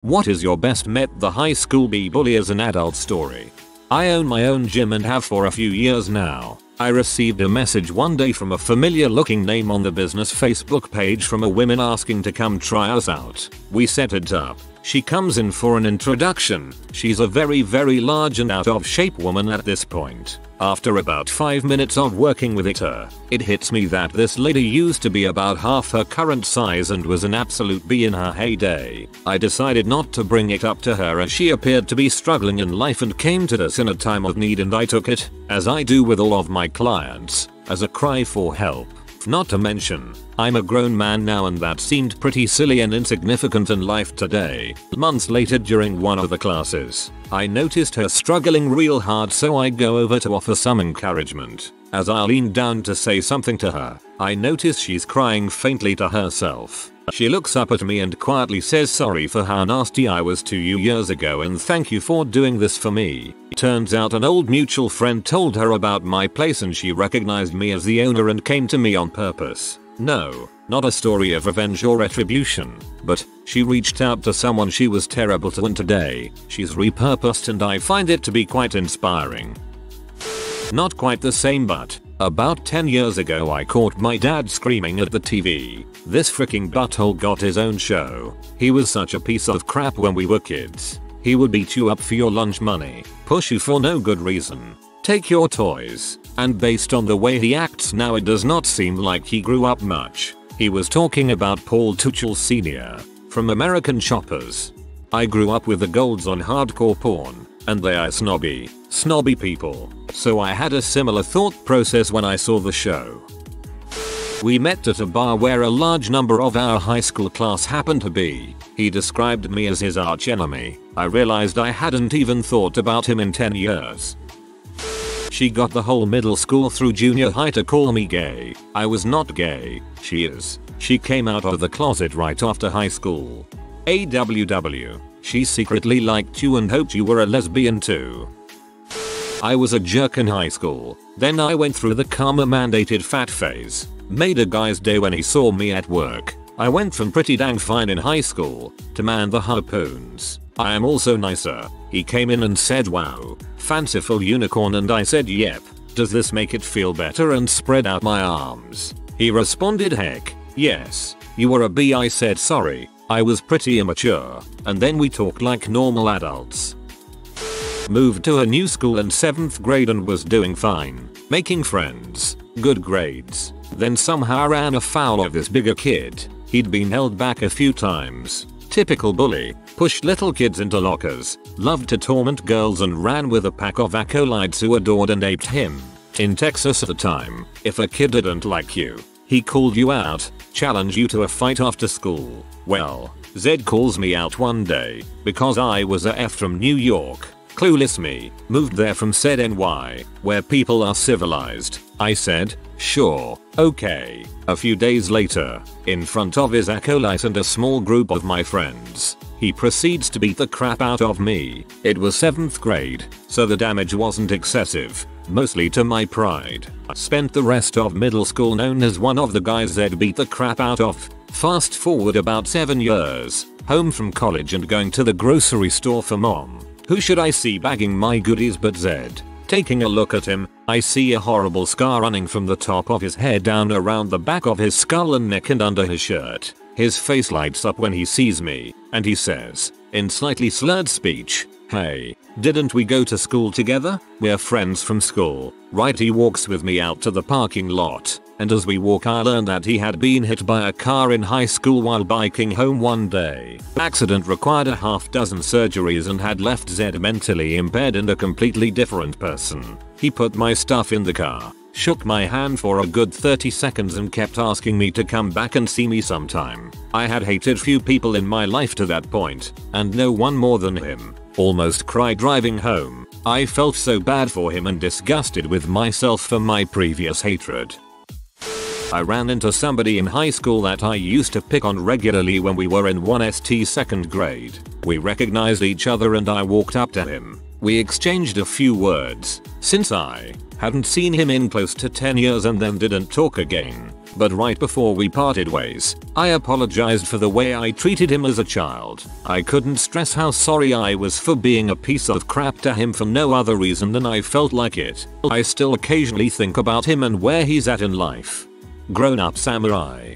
What is your best met the high school bully as an adult story? I own my own gym and have for a few years now. I received a message one day from a familiar looking name on the business Facebook page from a woman asking to come try us out. We set it up. She comes in for an introduction. She's a very large and out of shape woman at this point. After about 5 minutes of working with her, it hits me that this lady used to be about half her current size and was an absolute bee in her heyday. I decided not to bring it up to her as she appeared to be struggling in life and came to us in a time of need, and I took it, as I do with all of my clients, as a cry for help. Not to mention, I'm a grown man now and that seemed pretty silly and insignificant in life today. Months later during one of the classes, I noticed her struggling real hard, so I go over to offer some encouragement. As I lean down to say something to her, I notice she's crying faintly to herself. She looks up at me and quietly says sorry for how nasty I was to you years ago and thank you for doing this for me. Turns out an old mutual friend told her about my place and she recognized me as the owner and came to me on purpose. No, not a story of revenge or retribution, but she reached out to someone she was terrible to and today, she's repurposed, and I find it to be quite inspiring. Not quite the same, but about 10 years ago I caught my dad screaming at the TV. This freaking butthole got his own show. He was such a piece of crap when we were kids. He would beat you up for your lunch money, push you for no good reason, take your toys, and based on the way he acts now it does not seem like he grew up much. He was talking about Paul Tuchel Sr. from American Choppers. I grew up with the golds on hardcore porn, and they are snobby people, so I had a similar thought process when I saw the show. We met at a bar where a large number of our high school class happened to be. He described me as his arch enemy. I realized I hadn't even thought about him in 10 years. She got the whole middle school through junior high to call me gay. I was not gay. She is. She came out of the closet right after high school. AWW. She secretly liked you and hoped you were a lesbian too. I was a jerk in high school. Then I went through the karma mandated fat phase. Made a guy's day when he saw me at work. I went from pretty dang fine in high school to man the harpoons. I am also nicer. He came in and said wow, fanciful unicorn, and I said yep. Does this make it feel better, and spread out my arms. He responded heck yes. You were a B. I said sorry. I was pretty immature, and then we talked like normal adults. Moved to a new school in 7th grade and was doing fine, making friends, good grades. Then somehow ran afoul of this bigger kid. He'd been held back a few times. Typical bully, pushed little kids into lockers, loved to torment girls, and ran with a pack of acolytes who adored and aped him. In Texas at the time, if a kid didn't like you, he called you out, challenged you to a fight after school. Well, Zed calls me out one day because I was a F from New York. Clueless me, moved there from said NY, where people are civilized. I said, sure, okay. A few days later, in front of his acolyte and a small group of my friends, he proceeds to beat the crap out of me. It was 7th grade, so the damage wasn't excessive, mostly to my pride. I spent the rest of middle school known as one of the guys Zed beat the crap out of. Fast forward about 7 years, home from college and going to the grocery store for mom. Who should I see bagging my goodies but Zed? Taking a look at him, I see a horrible scar running from the top of his head down around the back of his skull and neck and under his shirt. His face lights up when he sees me, and he says, in slightly slurred speech, hey, didn't we go to school together? We're friends from school, right? He walks with me out to the parking lot, and as we walk I learn that he had been hit by a car in high school while biking home one day. Accident required a half-dozen surgeries and had left Zed mentally impaired and a completely different person. He put my stuff in the car, shook my hand for a good 30 seconds and kept asking me to come back and see me sometime. I had hated few people in my life to that point, and no one more than him. Almost cried driving home. I felt so bad for him and disgusted with myself for my previous hatred. I ran into somebody in high school that I used to pick on regularly when we were in 1st 2nd grade. We recognized each other and I walked up to him. We exchanged a few words. Since I hadn't seen him in close to 10 years and then didn't talk again, but right before we parted ways, I apologized for the way I treated him as a child. I couldn't stress how sorry I was for being a piece of crap to him for no other reason than I felt like it. I still occasionally think about him and where he's at in life. Grown up samurai.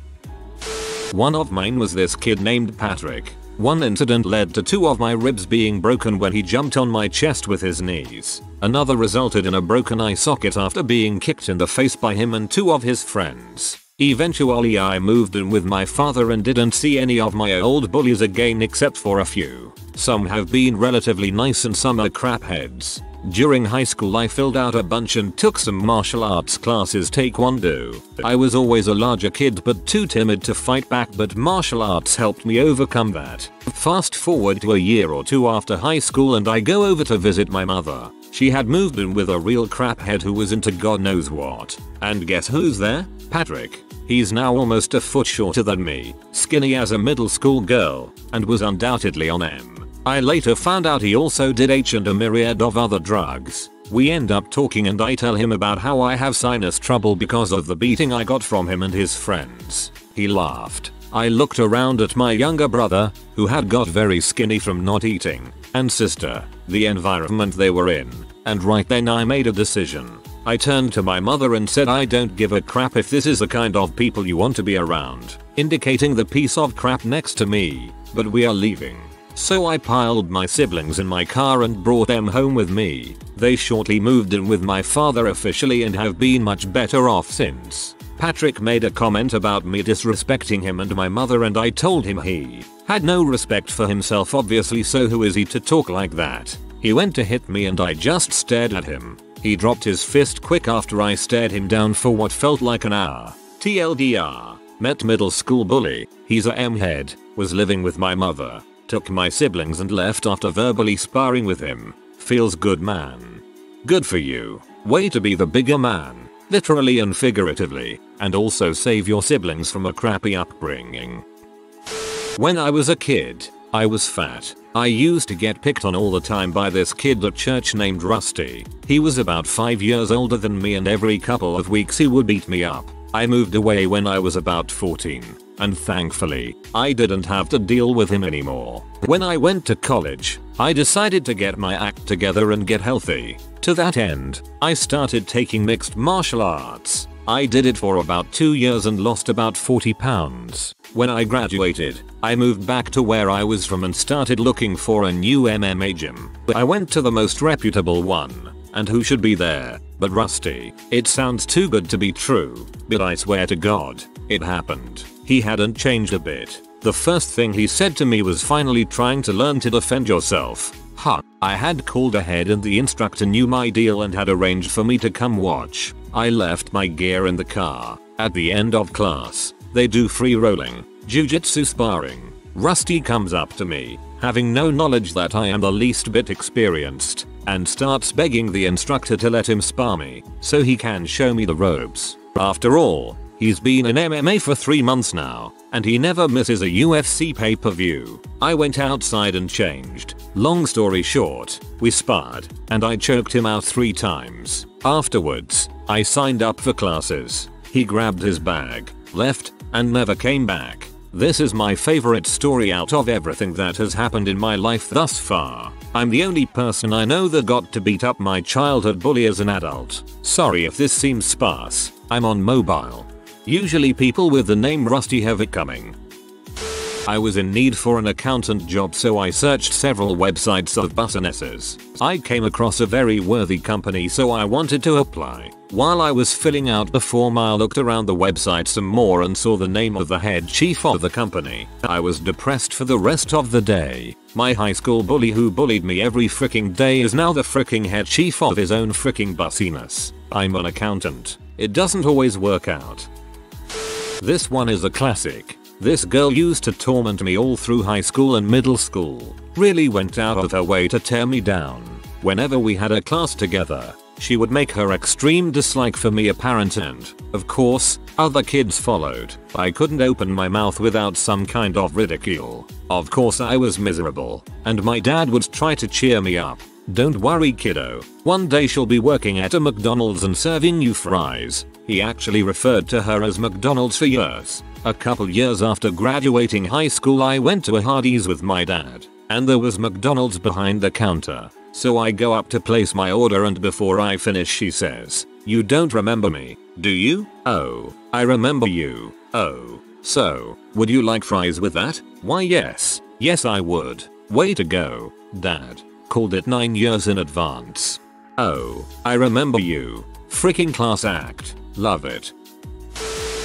One of mine was this kid named Patrick. One incident led to 2 of my ribs being broken when he jumped on my chest with his knees. Another resulted in a broken eye socket after being kicked in the face by him and 2 of his friends. Eventually I moved in with my father and didn't see any of my old bullies again except for a few. Some have been relatively nice and some are crapheads. During high school I filled out a bunch and took some martial arts classes, taekwondo. I was always a larger kid but too timid to fight back, but martial arts helped me overcome that. Fast forward to a year or 2 after high school and I go over to visit my mother. She had moved in with a real craphead who was into God knows what. And guess who's there? Patrick. He's now almost a foot shorter than me, skinny as a middle school girl, and was undoubtedly on M. I later found out he also did H and a myriad of other drugs. We end up talking and I tell him about how I have sinus trouble because of the beating I got from him and his friends. He laughed. I looked around at my younger brother, who had got very skinny from not eating, and sister, the environment they were in, and right then I made a decision. I turned to my mother and said, I don't give a crap if this is the kind of people you want to be around, indicating the piece of crap next to me, but we are leaving. So I piled my siblings in my car and brought them home with me. They shortly moved in with my father officially and have been much better off since. Patrick made a comment about me disrespecting him and my mother and I told him he had no respect for himself obviously, so who is he to talk like that? He went to hit me and I just stared at him. He dropped his fist quick after I stared him down for what felt like an hour. TLDR. Met middle school bully. He's a M-head. Was living with my mother. Took my siblings and left after verbally sparring with him. Feels good, man. Good for you. Way to be the bigger man. Literally and figuratively. And also save your siblings from a crappy upbringing. When I was a kid, I was fat. I used to get picked on all the time by this kid at church named Rusty. He was about 5 years older than me and every couple of weeks he would beat me up. I moved away when I was about 14. And thankfully, I didn't have to deal with him anymore. When I went to college, I decided to get my act together and get healthy. To that end, I started taking mixed martial arts. I did it for about 2 years and lost about 40 pounds. When I graduated, I moved back to where I was from and started looking for a new MMA gym. I went to the most reputable one. And who should be there but Rusty? It sounds too good to be true, but I swear to God, it happened. He hadn't changed a bit. The first thing he said to me was, finally trying to learn to defend yourself. Huh. I had called ahead and the instructor knew my deal and had arranged for me to come watch. I left my gear in the car. At the end of class, they do free rolling, jiu-jitsu sparring. Rusty comes up to me, having no knowledge that I am the least bit experienced, and starts begging the instructor to let him spar me, so he can show me the ropes. After all, he's been in MMA for 3 months now, and he never misses a UFC pay-per-view. I went outside and changed. Long story short, we sparred, and I choked him out 3 times. Afterwards, I signed up for classes. He grabbed his bag, left, and never came back. This is my favorite story out of everything that has happened in my life thus far. I'm the only person I know that got to beat up my childhood bully as an adult. Sorry if this seems sparse. I'm on mobile. Usually people with the name Rusty have it coming. I was in need for an accountant job, so I searched several websites of businesses. I came across a very worthy company, so I wanted to apply. While I was filling out the form, I looked around the website some more and saw the name of the head chief of the company. I was depressed for the rest of the day. My high school bully who bullied me every freaking day is now the freaking head chief of his own freaking bussiness. I'm an accountant. It doesn't always work out. This one is a classic. This girl used to torment me all through high school and middle school. Really went out of her way to tear me down. Whenever we had a class together, she would make her extreme dislike for me apparent, and, of course, other kids followed. I couldn't open my mouth without some kind of ridicule. Of course I was miserable, and my dad would try to cheer me up. Don't worry, kiddo. One day she'll be working at a McDonald's and serving you fries. He actually referred to her as McDonald's for years. A couple years after graduating high school I went to a Hardee's with my dad, and there was McDonald's behind the counter. So I go up to place my order and before I finish she says, "You don't remember me, do you?" "Oh, I remember you." "Oh, so, would you like fries with that?" "Why yes, yes I would." "Way to go, Dad. Called it 9 years in advance." "Oh, I remember you. Freaking class act. Love it."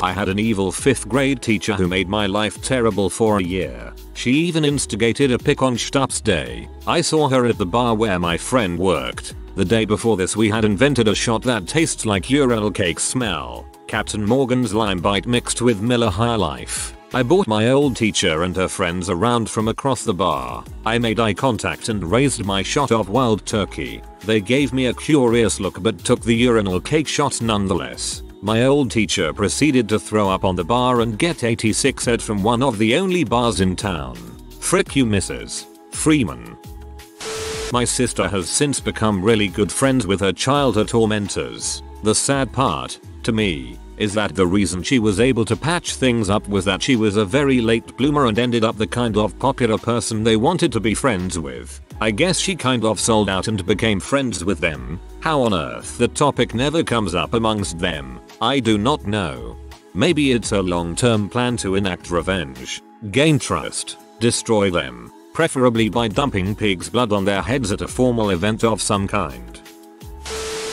I had an evil 5th grade teacher who made my life terrible for a year. She even instigated a pick on Stups Day. I saw her at the bar where my friend worked. The day before this we had invented a shot that tastes like urinal cake smell. Captain Morgan's Lime Bite mixed with Miller High Life. I brought my old teacher and her friends around from across the bar. I made eye contact and raised my shot of Wild Turkey. They gave me a curious look but took the urinal cake shot nonetheless. My old teacher proceeded to throw up on the bar and get 86 ed from one of the only bars in town. Frick you Mrs. Freeman. My sister has since become really good friends with her childhood tormentors. The sad part, to me, is that the reason she was able to patch things up was that she was a very late bloomer and ended up the kind of popular person they wanted to be friends with. I guess she kind of sold out and became friends with them. How on earth the topic never comes up amongst them, I do not know. Maybe it's a long-term plan to enact revenge, gain trust, destroy them, preferably by dumping pig's blood on their heads at a formal event of some kind.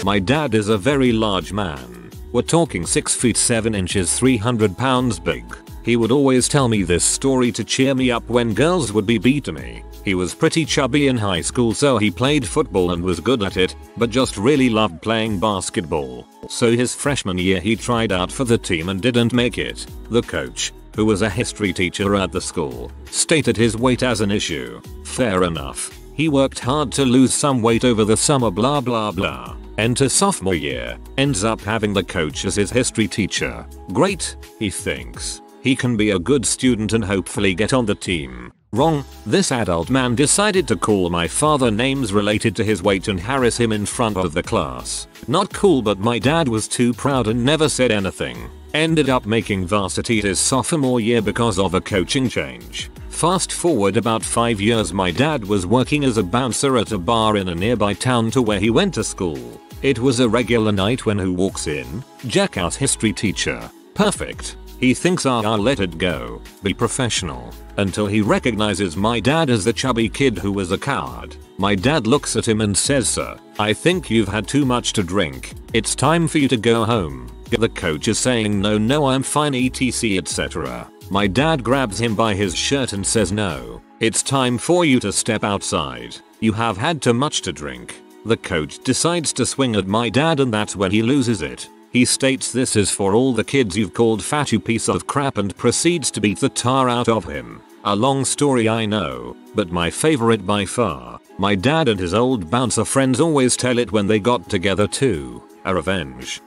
My dad is a very large man. We're talking 6 feet 7 inches 300 pounds big. He would always tell me this story to cheer me up when girls would be beating me. He was pretty chubby in high school so he played football and was good at it, but just really loved playing basketball. So his freshman year he tried out for the team and didn't make it. The coach, who was a history teacher at the school, stated his weight as an issue. Fair enough. He worked hard to lose some weight over the summer blah blah blah. Enter sophomore year, ends up having the coach as his history teacher. Great, he thinks. He can be a good student and hopefully get on the team. Wrong, this adult man decided to call my father names related to his weight and harass him in front of the class. Not cool, but my dad was too proud and never said anything. Ended up making varsity his sophomore year because of a coaching change. Fast forward about 5 years, my dad was working as a bouncer at a bar in a nearby town to where he went to school. It was a regular night when who walks in? Jackass history teacher. Perfect. He thinks I'll let it go, be professional, until he recognizes my dad as the chubby kid who was a coward. My dad looks at him and says, "Sir, I think you've had too much to drink. It's time for you to go home." The coach is saying no I'm fine etc etc. My dad grabs him by his shirt and says, "No, it's time for you to step outside. You have had too much to drink." The coach decides to swing at my dad and that's when he loses it. He states this is for all the kids you've called fat you piece of crap and proceeds to beat the tar out of him. A long story I know, but my favorite by far. My dad and his old bouncer friends always tell it when they got together too. A revenge.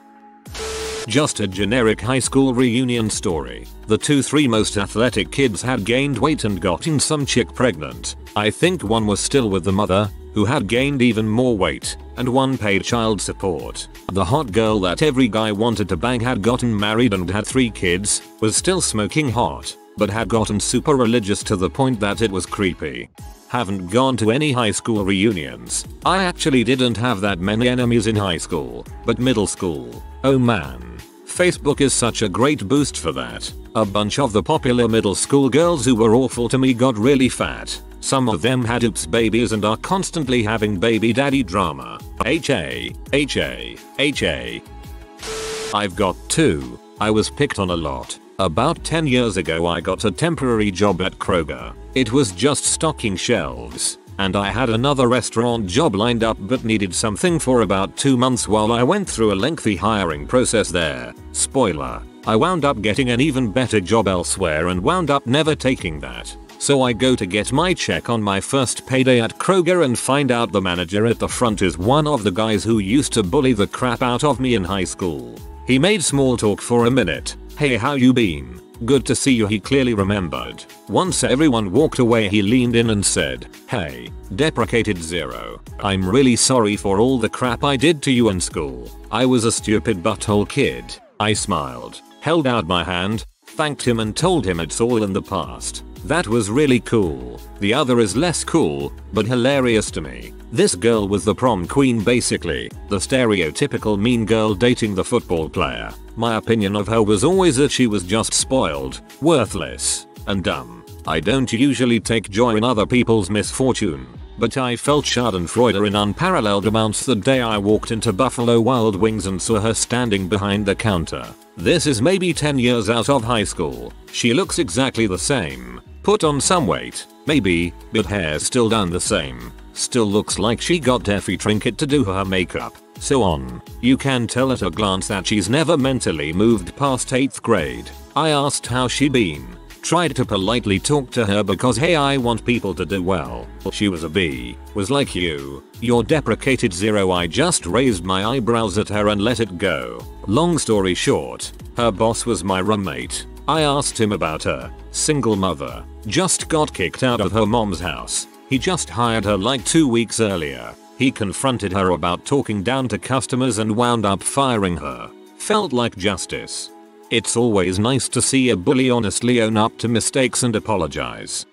Just a generic high school reunion story. The 2-3 most athletic kids had gained weight and gotten some chick pregnant. I think one was still with the mother, who had gained even more weight, and one paid child support. The hot girl that every guy wanted to bang had gotten married and had 3 kids, was still smoking hot, but had gotten super religious to the point that it was creepy. Haven't gone to any high school reunions. I actually didn't have that many enemies in high school, but middle school, oh man. Facebook is such a great boost for that. A bunch of the popular middle school girls who were awful to me got really fat. Some of them had oops babies and are constantly having baby daddy drama. HA. I've got 2. I was picked on a lot. About 10 years ago I got a temporary job at Kroger. It was just stocking shelves. And I had another restaurant job lined up but needed something for about 2 months while I went through a lengthy hiring process there. Spoiler, I wound up getting an even better job elsewhere and wound up never taking that. So I go to get my check on my first payday at Kroger and find out the manager at the front is one of the guys who used to bully the crap out of me in high school. He made small talk for a minute. "Hey, how you been? Good to see you," he clearly remembered. Once everyone walked away he leaned in and said, "Hey, deprecated 0. I'm really sorry for all the crap I did to you in school. I was a stupid butthole kid. I smiled, held out my hand, thanked him and told him it's all in the past. That was really cool. The other is less cool, but hilarious to me. This girl was the prom queen basically, the stereotypical mean girl dating the football player. My opinion of her was always that she was just spoiled, worthless, and dumb. I don't usually take joy in other people's misfortune, but I felt schadenfreude in unparalleled amounts the day I walked into Buffalo Wild Wings and saw her standing behind the counter. This is maybe 10 years out of high school. She looks exactly the same. Put on some weight, maybe, but hair's still done the same. Still looks like she got Effie Trinket to do her makeup. So on. You can tell at a glance that she's never mentally moved past 8th grade. I asked how she been. Tried to politely talk to her because hey, I want people to do well. She was a B. Was like you're deprecated 0. I just raised my eyebrows at her and let it go. Long story short, her boss was my roommate. I asked him about her. Single mother. Just got kicked out of her mom's house. He just hired her like 2 weeks earlier. He confronted her about talking down to customers and wound up firing her. Felt like justice. It's always nice to see a bully honestly own up to mistakes and apologize.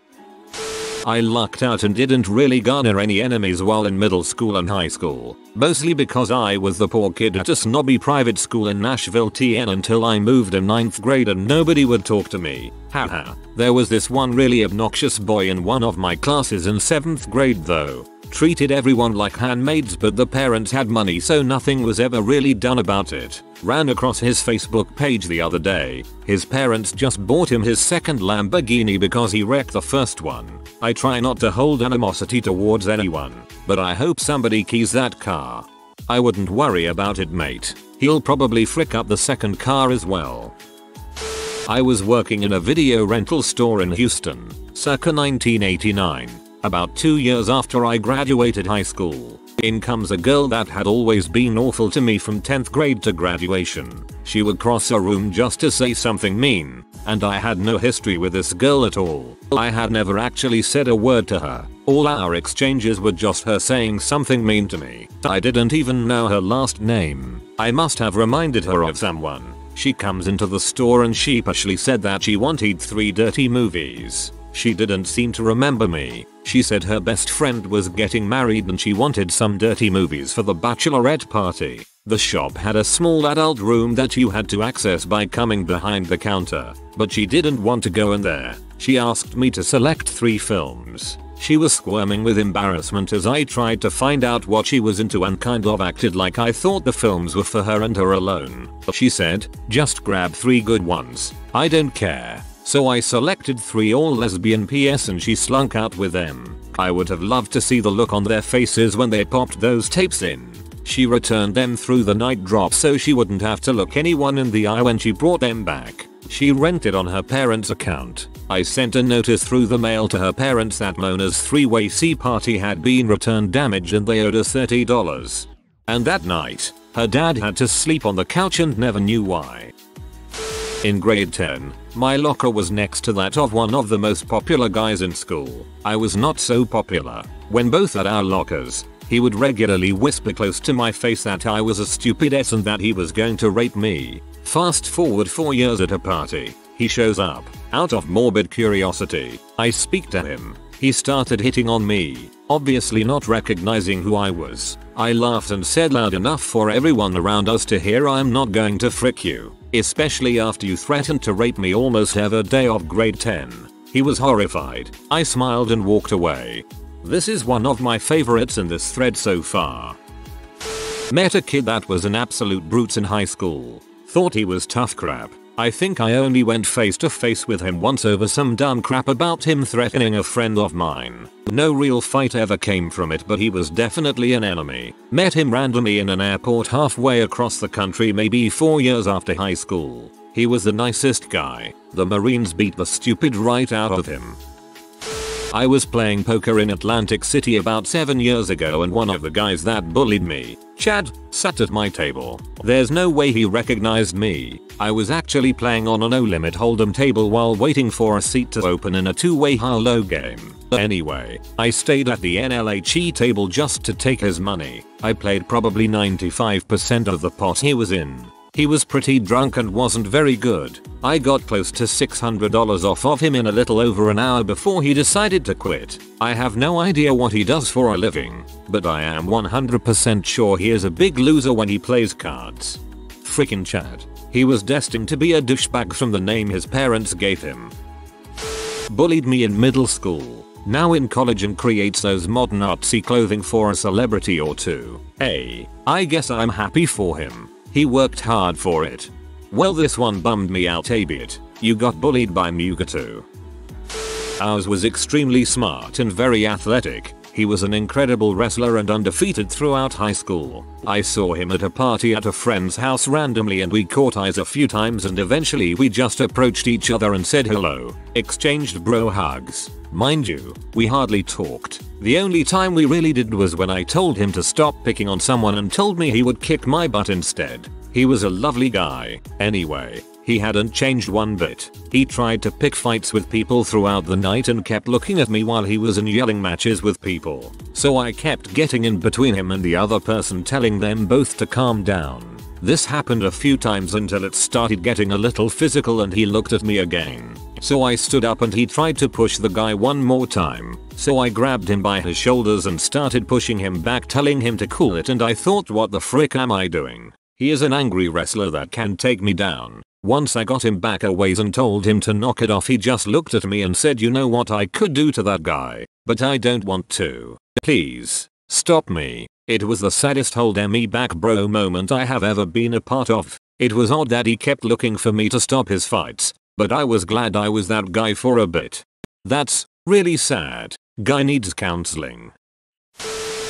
I lucked out and didn't really garner any enemies while in middle school and high school, mostly because I was the poor kid at a snobby private school in Nashville, TN until I moved in 9th grade and nobody would talk to me. Haha. There was this one really obnoxious boy in one of my classes in 7th grade though. Treated everyone like handmaids, but the parents had money so nothing was ever really done about it. Ran across his Facebook page the other day. His parents just bought him his second Lamborghini because he wrecked the first one. I try not to hold animosity towards anyone, but I hope somebody keys that car. I wouldn't worry about it, mate. He'll probably frick up the second car as well. I was working in a video rental store in Houston, circa 1989. About 2 years after I graduated high school. In comes a girl that had always been awful to me from 10th grade to graduation. She would cross a room just to say something mean, and I had no history with this girl at all. I had never actually said a word to her. All our exchanges were just her saying something mean to me. I didn't even know her last name. I must have reminded her of someone. She comes into the store and sheepishly said that she wanted 3 dirty movies. She didn't seem to remember me. She said her best friend was getting married and she wanted some dirty movies for the bachelorette party. The shop had a small adult room that you had to access by coming behind the counter, but she didn't want to go in there. She asked me to select 3 films. She was squirming with embarrassment as I tried to find out what she was into and kind of acted like I thought the films were for her and her alone. She said, just grab 3 good ones. I don't care. So I selected 3 all lesbian PS and she slunk out with them. I would have loved to see the look on their faces when they popped those tapes in. She returned them through the night drop so she wouldn't have to look anyone in the eye when she brought them back. She rented on her parents' account. I sent a notice through the mail to her parents that Mona's 3-way sea party had been returned damaged and they owed us $30. And that night, her dad had to sleep on the couch and never knew why. In grade 10, my locker was next to that of one of the most popular guys in school. I was not so popular. When both at our lockers, he would regularly whisper close to my face that I was a stupid S and that he was going to rape me. Fast forward 4 years at a party, he shows up. Out of morbid curiosity, I speak to him. He started hitting on me, obviously not recognizing who I was. I laughed and said loud enough for everyone around us to hear, I'm not going to frick you, especially after you threatened to rape me almost every day of grade 10. He was horrified. I smiled and walked away. This is one of my favorites in this thread so far. Met a kid that was an absolute brute in high school. Thought he was tough crap. I think I only went face to face with him once over some dumb crap about him threatening a friend of mine. No real fight ever came from it, but he was definitely an enemy. Met him randomly in an airport halfway across the country maybe 4 years after high school. He was the nicest guy. The Marines beat the stupid right out of him. I was playing poker in Atlantic City about 7 years ago and one of the guys that bullied me, Chad, sat at my table. There's no way he recognized me. I was actually playing on a no limit hold'em table while waiting for a seat to open in a 2-way high-low game. Anyway, I stayed at the NLHE table just to take his money. I played probably 95% of the pot he was in. He was pretty drunk and wasn't very good. I got close to $600 off of him in a little over an hour before he decided to quit. I have no idea what he does for a living, but I am 100% sure he is a big loser when he plays cards. Frickin' Chad. He was destined to be a douchebag from the name his parents gave him. Bullied me in middle school. Now in college and creates those modern artsy clothing for a celebrity or two. Hey, I guess I'm happy for him. He worked hard for it. Well, this one bummed me out a bit. You got bullied by Mugatu. Ours was extremely smart and very athletic. He was an incredible wrestler and undefeated throughout high school. I saw him at a party at a friend's house randomly and we caught eyes a few times and eventually we just approached each other and said hello, exchanged bro hugs. Mind you, we hardly talked. The only time we really did was when I told him to stop picking on someone and told me he would kick my butt instead. He was a lovely guy. Anyway, he hadn't changed one bit. He tried to pick fights with people throughout the night and kept looking at me while he was in yelling matches with people. So I kept getting in between him and the other person, telling them both to calm down. This happened a few times until it started getting a little physical and he looked at me again. So I stood up and he tried to push the guy one more time. So I grabbed him by his shoulders and started pushing him back, telling him to cool it, and I thought, what the frick am I doing? He is an angry wrestler that can take me down. Once I got him back a ways and told him to knock it off, he just looked at me and said, you know what I could do to that guy, but I don't want to. Please, stop me. It was the saddest hold me back bro moment I have ever been a part of. It was odd that he kept looking for me to stop his fights, but I was glad I was that guy for a bit. That's really sad. Guy needs counseling.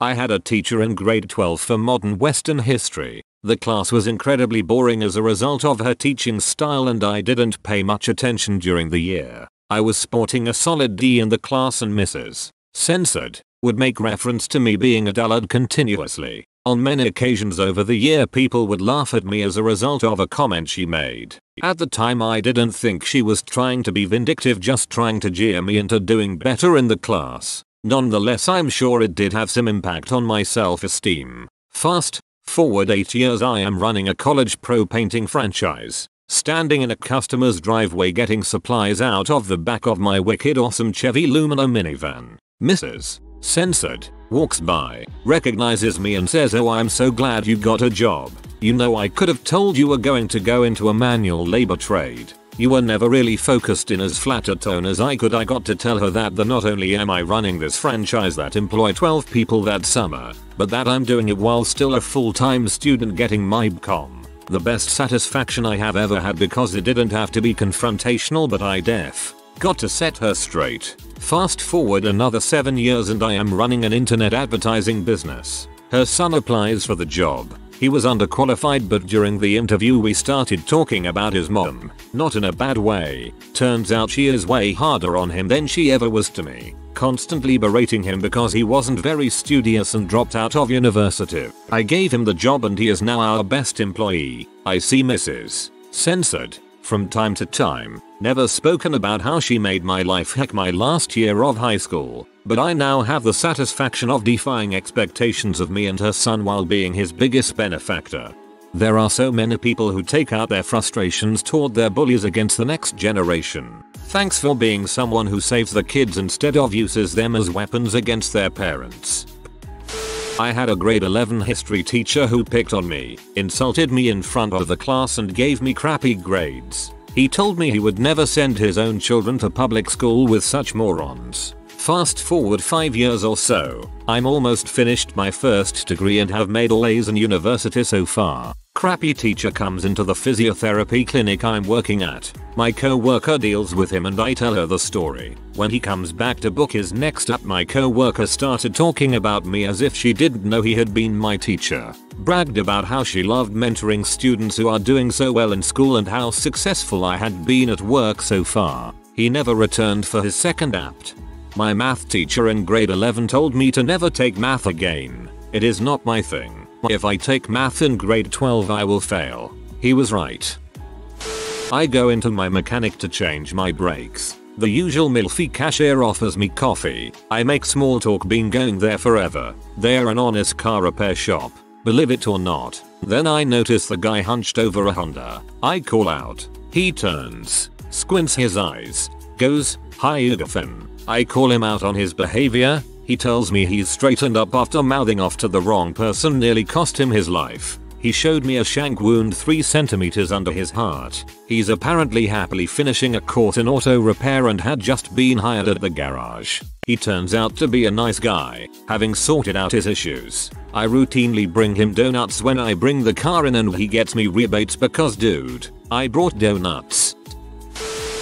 I had a teacher in grade 12 for modern Western history. The class was incredibly boring as a result of her teaching style and I didn't pay much attention during the year. I was sporting a solid D in the class and Mrs. Censored would make reference to me being a dullard continuously. On many occasions over the year people would laugh at me as a result of a comment she made. At the time I didn't think she was trying to be vindictive, just trying to jeer me into doing better in the class. Nonetheless, I'm sure it did have some impact on my self-esteem. Fast forward 8 years, I am running a college pro painting franchise. Standing in a customer's driveway getting supplies out of the back of my wicked awesome Chevy Lumina minivan. Mrs. Censored walks by, recognizes me and says, oh, I'm so glad you got a job. You know, I could have told you were going to go into a manual labor trade. You were never really focused in as flat a tone as I could. I got to tell her that not only am I running this franchise that employ 12 people that summer, but that I'm doing it while still a full-time student getting my BCom. The best satisfaction I have ever had, because it didn't have to be confrontational, but I got to set her straight. Fast forward another 7 years and I am running an internet advertising business. Her son applies for the job. He was underqualified, but during the interview we started talking about his mom. Not in a bad way. Turns out she is way harder on him than she ever was to me. Constantly berating him because he wasn't very studious and dropped out of university. I gave him the job and he is now our best employee. I see Mrs. Censored from time to time. Never spoken about how she made my life heck my last year of high school, but I now have the satisfaction of defying expectations of me and her son while being his biggest benefactor. There are so many people who take out their frustrations toward their bullies against the next generation. Thanks for being someone who saves the kids instead of uses them as weapons against their parents. I had a grade 11 history teacher who picked on me, insulted me in front of the class and gave me crappy grades. He told me he would never send his own children to public school with such morons. Fast forward 5 years or so, I'm almost finished my first degree and have made all A's in university so far. Crappy teacher comes into the physiotherapy clinic I'm working at. My co-worker deals with him and I tell her the story. When he comes back to book his next up, my co-worker started talking about me as if she didn't know he had been my teacher. Bragged about how she loved mentoring students who are doing so well in school and how successful I had been at work so far. He never returned for his second apt. My math teacher in grade 11 told me to never take math again. It is not my thing. If I take math in grade 12 I will fail. He was right. I go into my mechanic to change my brakes. The usual milfy cashier offers me coffee. I make small talk, been going there forever. They are an honest car repair shop. Believe it or not, then I notice the guy hunched over a Honda. I call out. He turns, squints his eyes, goes, "Hi Ugafem." I call him out on his behavior. He tells me he's straightened up after mouthing off to the wrong person nearly cost him his life. He showed me a shank wound 3 centimeters under his heart. He's apparently happily finishing a course in auto repair and had just been hired at the garage. He turns out to be a nice guy, having sorted out his issues. I routinely bring him donuts when I bring the car in and he gets me rebates because dude, I brought donuts.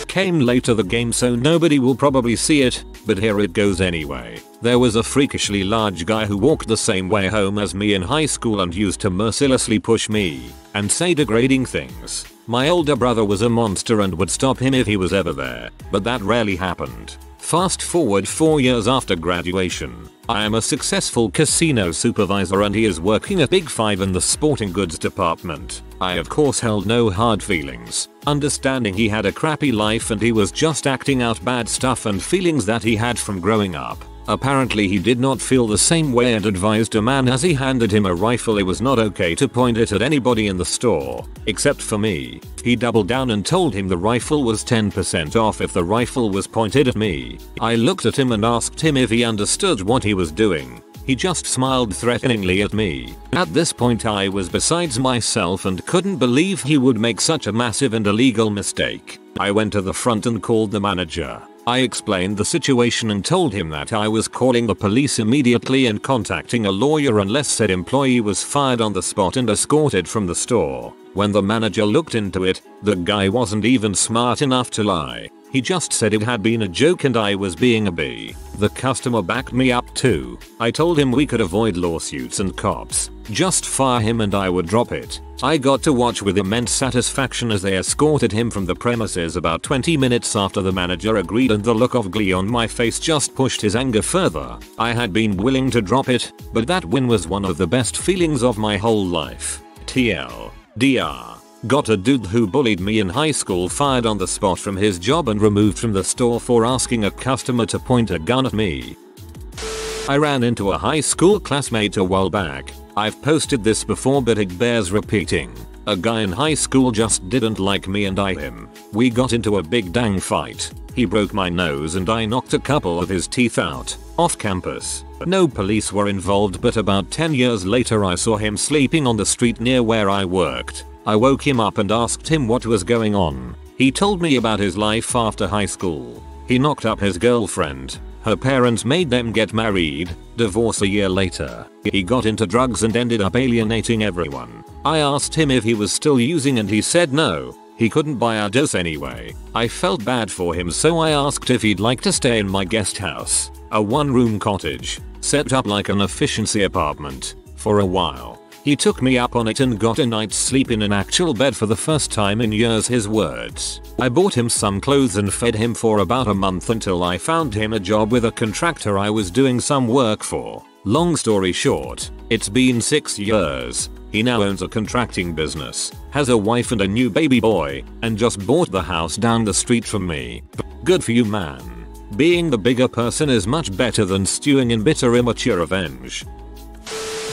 Came late to the game so nobody will probably see it, but here it goes anyway. There was a freakishly large guy who walked the same way home as me in high school and used to mercilessly push me and say degrading things. My older brother was a monster and would stop him if he was ever there, but that rarely happened. Fast forward 4 years after graduation, I am a successful casino supervisor and he is working at Big 5 in the sporting goods department. I of course held no hard feelings, understanding he had a crappy life and he was just acting out bad stuff and feelings that he had from growing up. Apparently he did not feel the same way and advised a man as he handed him a rifle it was not okay to point it at anybody in the store, except for me. He doubled down and told him the rifle was 10% off if the rifle was pointed at me. I looked at him and asked him if he understood what he was doing. He just smiled threateningly at me. At this point I was besides myself and couldn't believe he would make such a massive and illegal mistake. I went to the front and called the manager. I explained the situation and told him that I was calling the police immediately and contacting a lawyer unless said employee was fired on the spot and escorted from the store. When the manager looked into it, the guy wasn't even smart enough to lie. He just said it had been a joke and I was being a bee. The customer backed me up too. I told him we could avoid lawsuits and cops. Just fire him and I would drop it. I got to watch with immense satisfaction as they escorted him from the premises about 20 minutes after the manager agreed and the look of glee on my face just pushed his anger further. I had been willing to drop it, but that win was one of the best feelings of my whole life. TLDR. Got a dude who bullied me in high school fired on the spot from his job and removed from the store for asking a customer to point a gun at me. I ran into a high school classmate a while back. I've posted this before but it bears repeating. A guy in high school just didn't like me and I him. We got into a big dang fight. He broke my nose and I knocked a couple of his teeth out. Off campus. No police were involved but about 10 years later I saw him sleeping on the street near where I worked. I woke him up and asked him what was going on. He told me about his life after high school. He knocked up his girlfriend. Her parents made them get married, divorce a year later. He got into drugs and ended up alienating everyone. I asked him if he was still using and he said no. He couldn't buy a dose anyway. I felt bad for him so I asked if he'd like to stay in my guest house, a 1-room cottage, set up like an efficiency apartment, for a while. He took me up on it and got a night's sleep in an actual bed for the first time in years, his words. I bought him some clothes and fed him for about a month until I found him a job with a contractor I was doing some work for. Long story short, it's been 6 years. He now owns a contracting business, has a wife and a new baby boy, and just bought the house down the street from me. Good for you, man. Being the bigger person is much better than stewing in bitter immature revenge.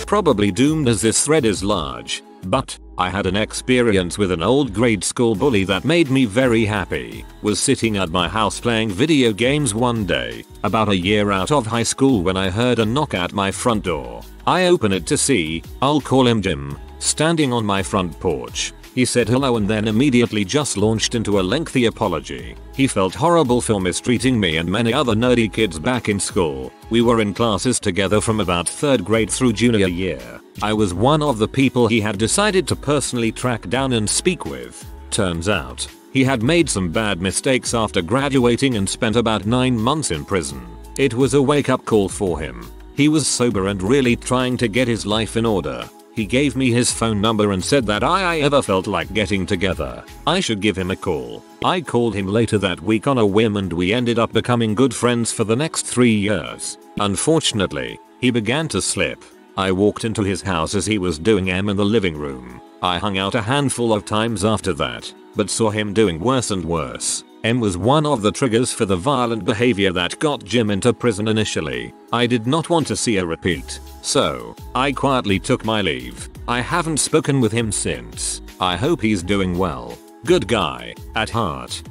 Probably doomed as this thread is large, but I had an experience with an old grade school bully that made me very happy. Was sitting at my house playing video games one day, about a year out of high school, when I heard a knock at my front door. I open it to see, I'll call him Jim, standing on my front porch. He said hello and then immediately just launched into a lengthy apology. He felt horrible for mistreating me and many other nerdy kids back in school. We were in classes together from about 3rd grade through junior year. I was one of the people he had decided to personally track down and speak with. Turns out, he had made some bad mistakes after graduating and spent about 9 months in prison. It was a wake-up call for him. He was sober and really trying to get his life in order. He gave me his phone number and said that I ever felt like getting together, I should give him a call. I called him later that week on a whim and we ended up becoming good friends for the next 3 years. Unfortunately, he began to slip. I walked into his house as he was doing in the living room. I hung out a handful of times after that, but saw him doing worse and worse. M was one of the triggers for the violent behavior that got Jim into prison initially. I did not want to see a repeat, so I quietly took my leave. I haven't spoken with him since. I hope he's doing well. Good guy at heart.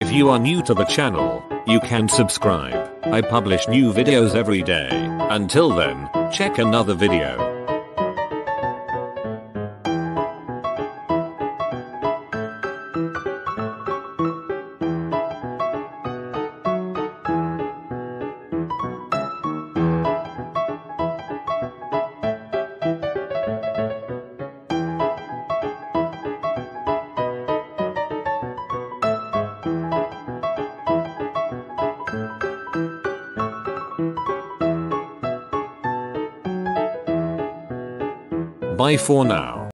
If you are new to the channel, you can subscribe. I publish new videos every day. Until then, check another video. Bye for now.